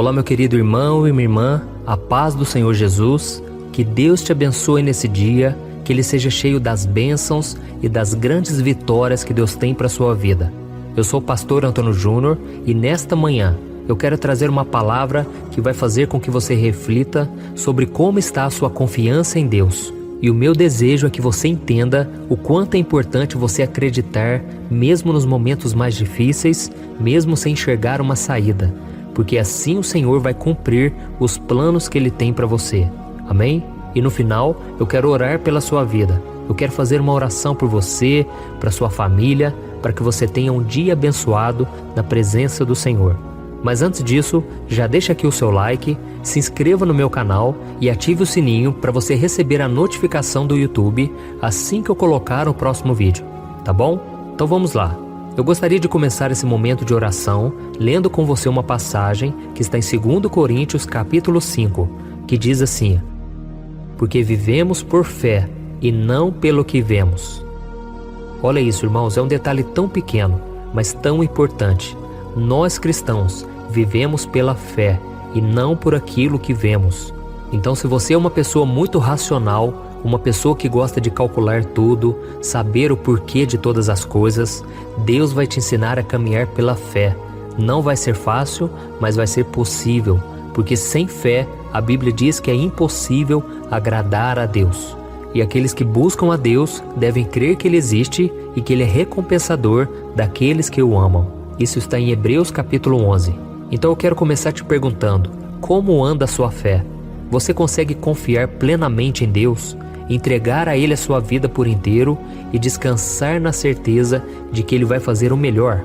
Olá, meu querido irmão e minha irmã, a paz do Senhor Jesus, que Deus te abençoe nesse dia, que ele seja cheio das bênçãos e das grandes vitórias que Deus tem para a sua vida. Eu sou o pastor Antônio Júnior e nesta manhã eu quero trazer uma palavra que vai fazer com que você reflita sobre como está a sua confiança em Deus. E o meu desejo é que você entenda o quanto é importante você acreditar, mesmo nos momentos mais difíceis, mesmo sem enxergar uma saída, porque assim o Senhor vai cumprir os planos que Ele tem para você. Amém? E no final, eu quero orar pela sua vida. Eu quero fazer uma oração por você, para sua família, para que você tenha um dia abençoado na presença do Senhor. Mas antes disso, já deixa aqui o seu like, se inscreva no meu canal e ative o sininho para você receber a notificação do YouTube assim que eu colocar o próximo vídeo, tá bom? Então vamos lá. Eu gostaria de começar esse momento de oração lendo com você uma passagem que está em 2 Coríntios capítulo 5, que diz assim: porque vivemos por fé e não pelo que vemos. Olha isso, irmãos, é um detalhe tão pequeno, mas tão importante. Nós cristãos vivemos pela fé e não por aquilo que vemos. Então, se você é uma pessoa muito racional, uma pessoa que gosta de calcular tudo, saber o porquê de todas as coisas, Deus vai te ensinar a caminhar pela fé. Não vai ser fácil, mas vai ser possível, porque sem fé, a Bíblia diz que é impossível agradar a Deus. E aqueles que buscam a Deus devem crer que Ele existe e que Ele é recompensador daqueles que o amam. Isso está em Hebreus capítulo 11. Então eu quero começar te perguntando, como anda a sua fé? Você consegue confiar plenamente em Deus, entregar a Ele a sua vida por inteiro e descansar na certeza de que Ele vai fazer o melhor?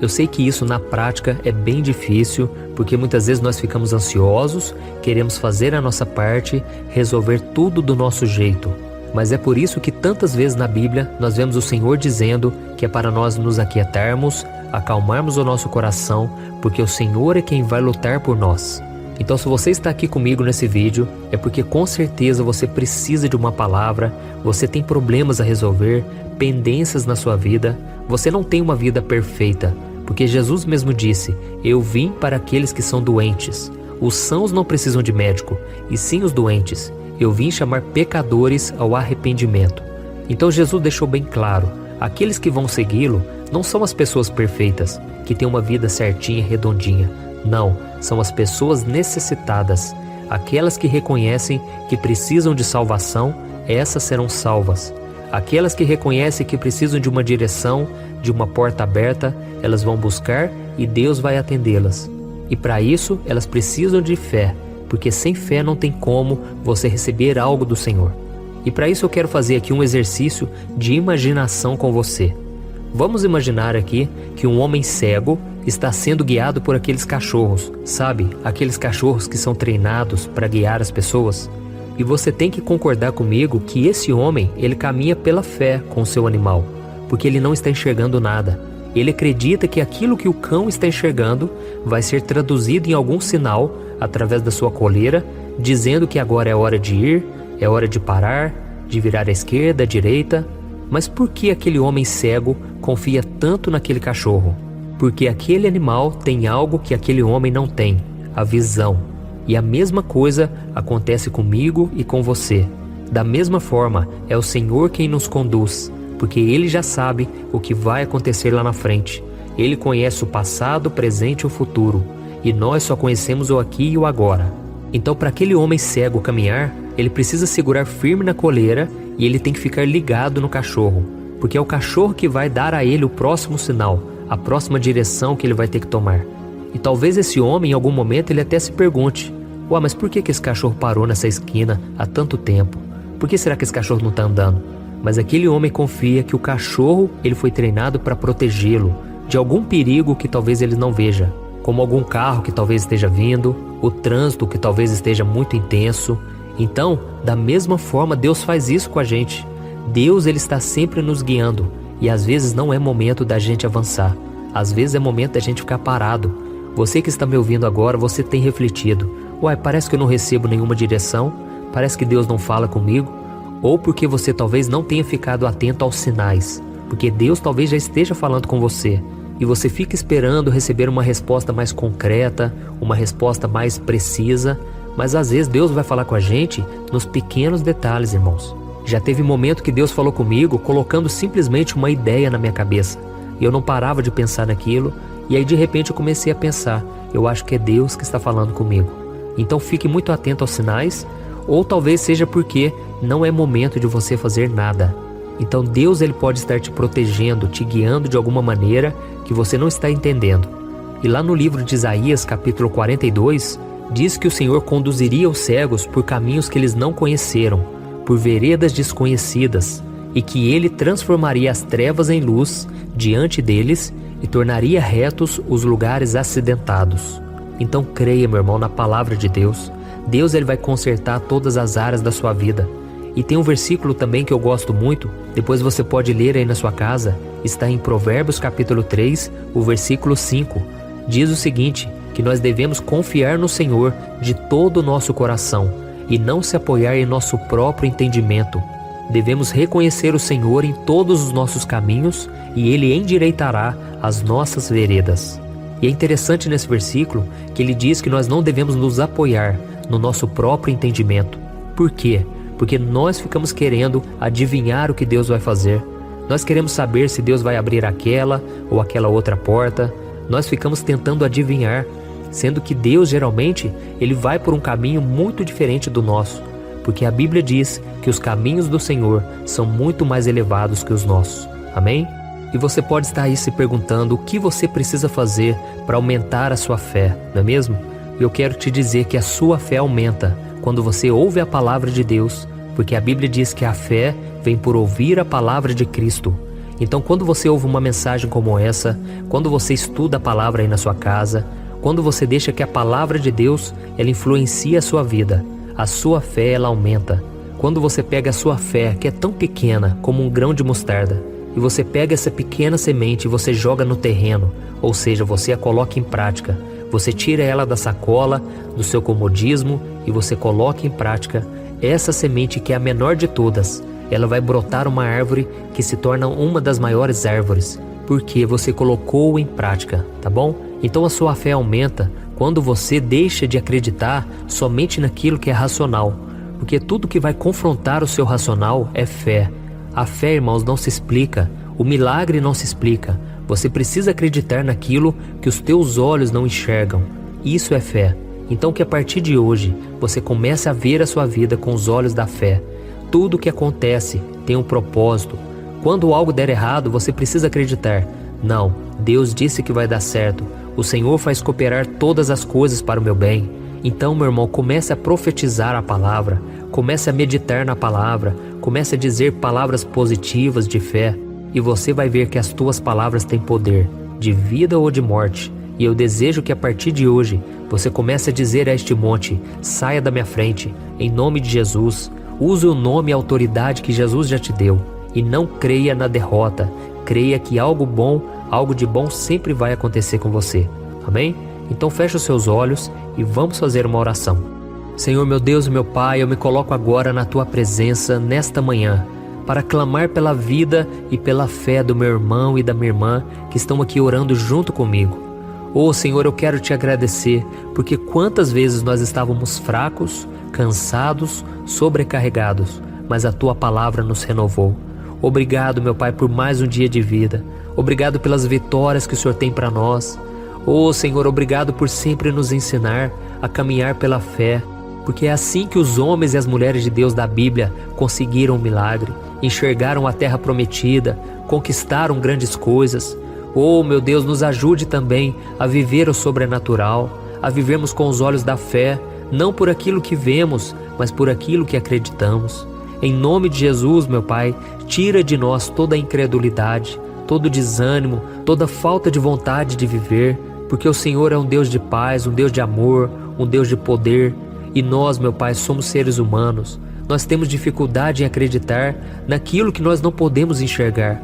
Eu sei que isso na prática é bem difícil, porque muitas vezes nós ficamos ansiosos, queremos fazer a nossa parte, resolver tudo do nosso jeito. Mas é por isso que tantas vezes na Bíblia nós vemos o Senhor dizendo que é para nós nos aquietarmos, acalmarmos o nosso coração, porque o Senhor é quem vai lutar por nós. Então, se você está aqui comigo nesse vídeo, é porque com certeza você precisa de uma palavra, você tem problemas a resolver, pendências na sua vida, você não tem uma vida perfeita, porque Jesus mesmo disse: eu vim para aqueles que são doentes. Os sãos não precisam de médico, e sim os doentes. Eu vim chamar pecadores ao arrependimento. Então Jesus deixou bem claro, aqueles que vão segui-lo não são as pessoas perfeitas, que têm uma vida certinha, redondinha. Não, são as pessoas necessitadas. Aquelas que reconhecem que precisam de salvação, essas serão salvas. Aquelas que reconhecem que precisam de uma direção, de uma porta aberta, elas vão buscar e Deus vai atendê-las. E para isso, elas precisam de fé, porque sem fé não tem como você receber algo do Senhor. E para isso eu quero fazer aqui um exercício de imaginação com você. Vamos imaginar aqui que um homem cego está sendo guiado por aqueles cachorros, sabe? Aqueles cachorros que são treinados para guiar as pessoas. E você tem que concordar comigo que esse homem, ele caminha pela fé com o seu animal, porque ele não está enxergando nada. Ele acredita que aquilo que o cão está enxergando vai ser traduzido em algum sinal através da sua coleira, dizendo que agora é hora de ir, é hora de parar, de virar à esquerda, à direita. Mas por que aquele homem cego confia tanto naquele cachorro? Porque aquele animal tem algo que aquele homem não tem, a visão. E a mesma coisa acontece comigo e com você. Da mesma forma, é o Senhor quem nos conduz, porque Ele já sabe o que vai acontecer lá na frente. Ele conhece o passado, o presente e o futuro, e nós só conhecemos o aqui e o agora. Então, para aquele homem cego caminhar, ele precisa segurar firme na coleira e ele tem que ficar ligado no cachorro, porque é o cachorro que vai dar a ele o próximo sinal, a próxima direção que ele vai ter que tomar. E talvez esse homem, em algum momento, ele até se pergunte: ué, mas por que esse cachorro parou nessa esquina há tanto tempo? Por que será que esse cachorro não está andando? Mas aquele homem confia que o cachorro, ele foi treinado para protegê-lo de algum perigo que talvez ele não veja, como algum carro que talvez esteja vindo, o trânsito que talvez esteja muito intenso. Então, da mesma forma, Deus faz isso com a gente. Deus, ele está sempre nos guiando, e às vezes não é momento da gente avançar, às vezes é momento da gente ficar parado. Você que está me ouvindo agora, você tem refletido: uai, parece que eu não recebo nenhuma direção, parece que Deus não fala comigo. Ou porque você talvez não tenha ficado atento aos sinais, porque Deus talvez já esteja falando com você, e você fica esperando receber uma resposta mais concreta, uma resposta mais precisa, mas às vezes Deus vai falar com a gente nos pequenos detalhes, irmãos. Já teve momento que Deus falou comigo colocando simplesmente uma ideia na minha cabeça, e eu não parava de pensar naquilo, e aí de repente eu comecei a pensar, eu acho que é Deus que está falando comigo. Então fique muito atento aos sinais, ou talvez seja porque não é momento de você fazer nada. Então Deus ele pode estar te protegendo, te guiando de alguma maneira que você não está entendendo. E lá no livro de Isaías, capítulo 42, diz que o Senhor conduziria os cegos por caminhos que eles não conheceram, por veredas desconhecidas, e que Ele transformaria as trevas em luz diante deles e tornaria retos os lugares acidentados. Então creia, meu irmão, na palavra de Deus. Deus ele vai consertar todas as áreas da sua vida. E tem um versículo também que eu gosto muito, depois você pode ler aí na sua casa, está em Provérbios capítulo 3, o versículo 5. Diz o seguinte, que nós devemos confiar no Senhor de todo o nosso coração e não se apoiar em nosso próprio entendimento. Devemos reconhecer o Senhor em todos os nossos caminhos e Ele endireitará as nossas veredas. E é interessante nesse versículo que ele diz que nós não devemos nos apoiar no nosso próprio entendimento. Por quê? Porque nós ficamos querendo adivinhar o que Deus vai fazer. Nós queremos saber se Deus vai abrir aquela ou aquela outra porta. Nós ficamos tentando adivinhar, sendo que Deus geralmente ele vai por um caminho muito diferente do nosso, porque a Bíblia diz que os caminhos do Senhor são muito mais elevados que os nossos. Amém? E você pode estar aí se perguntando o que você precisa fazer para aumentar a sua fé, não é mesmo? Eu quero te dizer que a sua fé aumenta quando você ouve a palavra de Deus, porque a Bíblia diz que a fé vem por ouvir a palavra de Cristo. Então quando você ouve uma mensagem como essa, quando você estuda a palavra aí na sua casa, quando você deixa que a palavra de Deus ela influencie a sua vida, a sua fé ela aumenta. Quando você pega a sua fé, que é tão pequena como um grão de mostarda, e você pega essa pequena semente e você joga no terreno, ou seja, você a coloca em prática, você tira ela da sacola, do seu comodismo e você coloca em prática, essa semente que é a menor de todas, ela vai brotar uma árvore que se torna uma das maiores árvores, porque você colocou em prática, tá bom? Então a sua fé aumenta quando você deixa de acreditar somente naquilo que é racional, porque tudo que vai confrontar o seu racional é fé. A fé, irmãos, não se explica, o milagre não se explica, você precisa acreditar naquilo que os teus olhos não enxergam, isso é fé. Então que a partir de hoje, você comece a ver a sua vida com os olhos da fé. Tudo que acontece tem um propósito. Quando algo der errado, você precisa acreditar, não, Deus disse que vai dar certo, o Senhor faz cooperar todas as coisas para o meu bem. Então, meu irmão, comece a profetizar a palavra, comece a meditar na palavra, comece a dizer palavras positivas de fé, e você vai ver que as tuas palavras têm poder, de vida ou de morte. E eu desejo que a partir de hoje, você comece a dizer a este monte, saia da minha frente, em nome de Jesus. Use o nome e a autoridade que Jesus já te deu, e não creia na derrota, creia que algo bom, algo de bom sempre vai acontecer com você. Amém? Então feche os seus olhos e vamos fazer uma oração. Senhor meu Deus e meu Pai, eu me coloco agora na Tua presença nesta manhã para clamar pela vida e pela fé do meu irmão e da minha irmã que estão aqui orando junto comigo. Senhor, eu quero Te agradecer porque quantas vezes nós estávamos fracos, cansados, sobrecarregados, mas a Tua palavra nos renovou. Obrigado, meu Pai, por mais um dia de vida. Obrigado pelas vitórias que o Senhor tem para nós. Senhor, obrigado por sempre nos ensinar a caminhar pela fé, porque é assim que os homens e as mulheres de Deus da Bíblia conseguiram o milagre, enxergaram a terra prometida, conquistaram grandes coisas. Meu Deus, nos ajude também a viver o sobrenatural, a vivermos com os olhos da fé, não por aquilo que vemos, mas por aquilo que acreditamos. Em nome de Jesus, meu Pai, tira de nós toda a incredulidade, todo o desânimo, toda a falta de vontade de viver, porque o Senhor é um Deus de paz, um Deus de amor, um Deus de poder, e nós, meu Pai, somos seres humanos. Nós temos dificuldade em acreditar naquilo que nós não podemos enxergar,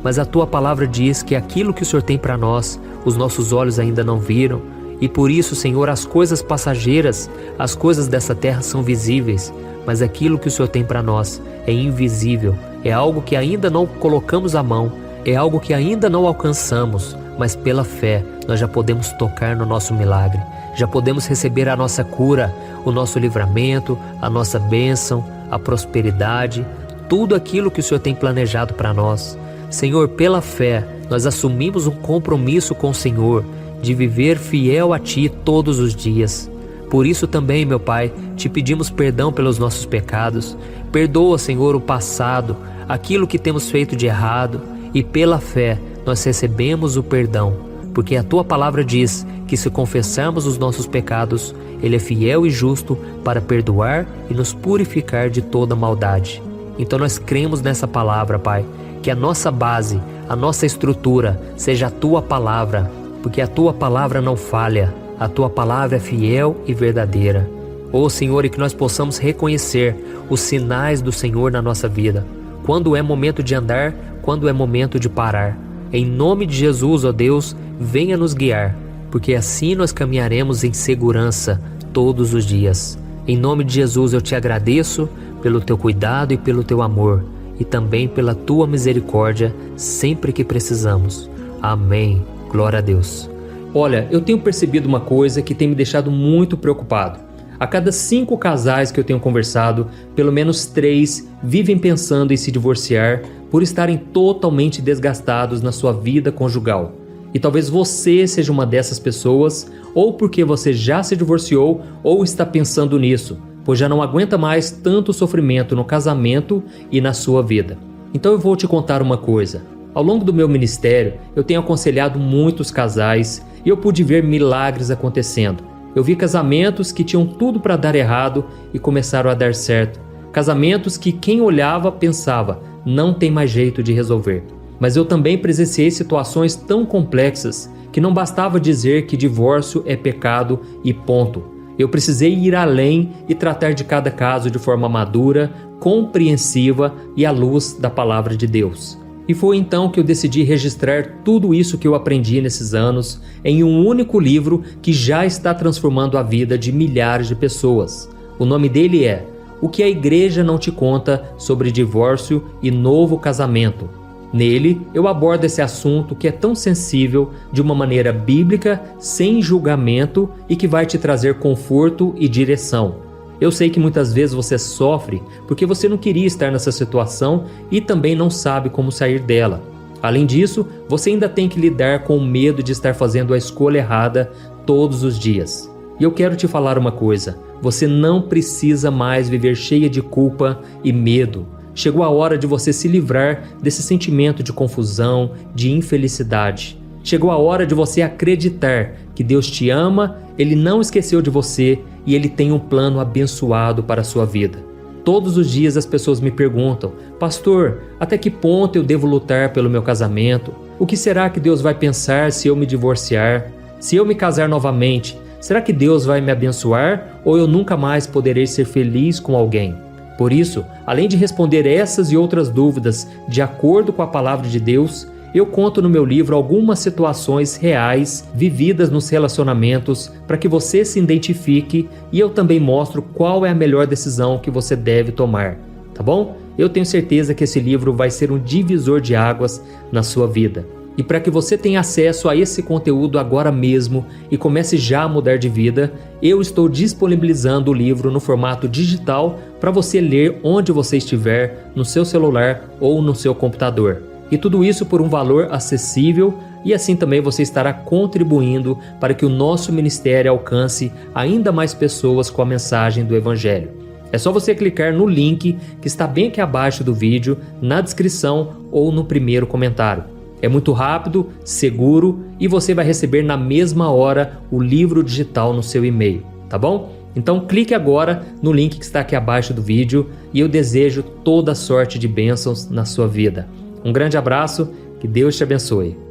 mas a Tua palavra diz que aquilo que o Senhor tem para nós, os nossos olhos ainda não viram, e por isso, Senhor, as coisas passageiras, as coisas dessa terra são visíveis, mas aquilo que o Senhor tem para nós é invisível, é algo que ainda não colocamos a mão, é algo que ainda não alcançamos, mas pela fé nós já podemos tocar no nosso milagre, já podemos receber a nossa cura, o nosso livramento, a nossa bênção, a prosperidade, tudo aquilo que o Senhor tem planejado para nós. Senhor, pela fé, nós assumimos um compromisso com o Senhor de viver fiel a Ti todos os dias. Por isso também, meu Pai, te pedimos perdão pelos nossos pecados. Perdoa, Senhor, o passado, aquilo que temos feito de errado, e pela fé nós recebemos o perdão, porque a Tua palavra diz que se confessarmos os nossos pecados, Ele é fiel e justo para perdoar e nos purificar de toda maldade. Então nós cremos nessa palavra, Pai, que a nossa base, a nossa estrutura seja a Tua palavra, porque a Tua palavra não falha, a Tua palavra é fiel e verdadeira. Ó Senhor, e que nós possamos reconhecer os sinais do Senhor na nossa vida, quando é momento de andar, quando é momento de parar. Em nome de Jesus, ó Deus, venha nos guiar, porque assim nós caminharemos em segurança todos os dias. Em nome de Jesus eu te agradeço pelo Teu cuidado e pelo Teu amor, e também pela Tua misericórdia sempre que precisamos. Amém. Glória a Deus. Olha, eu tenho percebido uma coisa que tem me deixado muito preocupado. A cada 5 casais que eu tenho conversado, pelo menos 3 vivem pensando em se divorciar por estarem totalmente desgastados na sua vida conjugal. E talvez você seja uma dessas pessoas, ou porque você já se divorciou ou está pensando nisso, pois já não aguenta mais tanto sofrimento no casamento e na sua vida. Então eu vou te contar uma coisa. Ao longo do meu ministério, eu tenho aconselhado muitos casais e eu pude ver milagres acontecendo. Eu vi casamentos que tinham tudo para dar errado e começaram a dar certo. Casamentos que quem olhava pensava, não tem mais jeito de resolver. Mas eu também presenciei situações tão complexas que não bastava dizer que divórcio é pecado e ponto. Eu precisei ir além e tratar de cada caso de forma madura, compreensiva e à luz da palavra de Deus. E foi então que eu decidi registrar tudo isso que eu aprendi nesses anos em um único livro que já está transformando a vida de milhares de pessoas. O nome dele é O que a Igreja Não Te Conta sobre Divórcio e Novo Casamento. Nele, eu abordo esse assunto que é tão sensível de uma maneira bíblica, sem julgamento e que vai te trazer conforto e direção. Eu sei que muitas vezes você sofre porque você não queria estar nessa situação e também não sabe como sair dela. Além disso, você ainda tem que lidar com o medo de estar fazendo a escolha errada todos os dias. E eu quero te falar uma coisa, você não precisa mais viver cheia de culpa e medo. Chegou a hora de você se livrar desse sentimento de confusão, de infelicidade. Chegou a hora de você acreditar que Deus te ama, Ele não esqueceu de você e Ele tem um plano abençoado para a sua vida. Todos os dias as pessoas me perguntam, pastor, até que ponto eu devo lutar pelo meu casamento? O que será que Deus vai pensar se eu me divorciar? Se eu me casar novamente, será que Deus vai me abençoar ou eu nunca mais poderei ser feliz com alguém? Por isso, além de responder essas e outras dúvidas de acordo com a palavra de Deus, eu conto no meu livro algumas situações reais vividas nos relacionamentos para que você se identifique e eu também mostro qual é a melhor decisão que você deve tomar, tá bom? Eu tenho certeza que esse livro vai ser um divisor de águas na sua vida. E para que você tenha acesso a esse conteúdo agora mesmo e comece já a mudar de vida, eu estou disponibilizando o livro no formato digital para você ler onde você estiver, no seu celular ou no seu computador. E tudo isso por um valor acessível e assim também você estará contribuindo para que o nosso ministério alcance ainda mais pessoas com a mensagem do Evangelho. É só você clicar no link que está bem aqui abaixo do vídeo, na descrição ou no primeiro comentário. É muito rápido, seguro e você vai receber na mesma hora o livro digital no seu e-mail, tá bom? Então clique agora no link que está aqui abaixo do vídeo e eu desejo toda sorte de bênçãos na sua vida. Um grande abraço, que Deus te abençoe.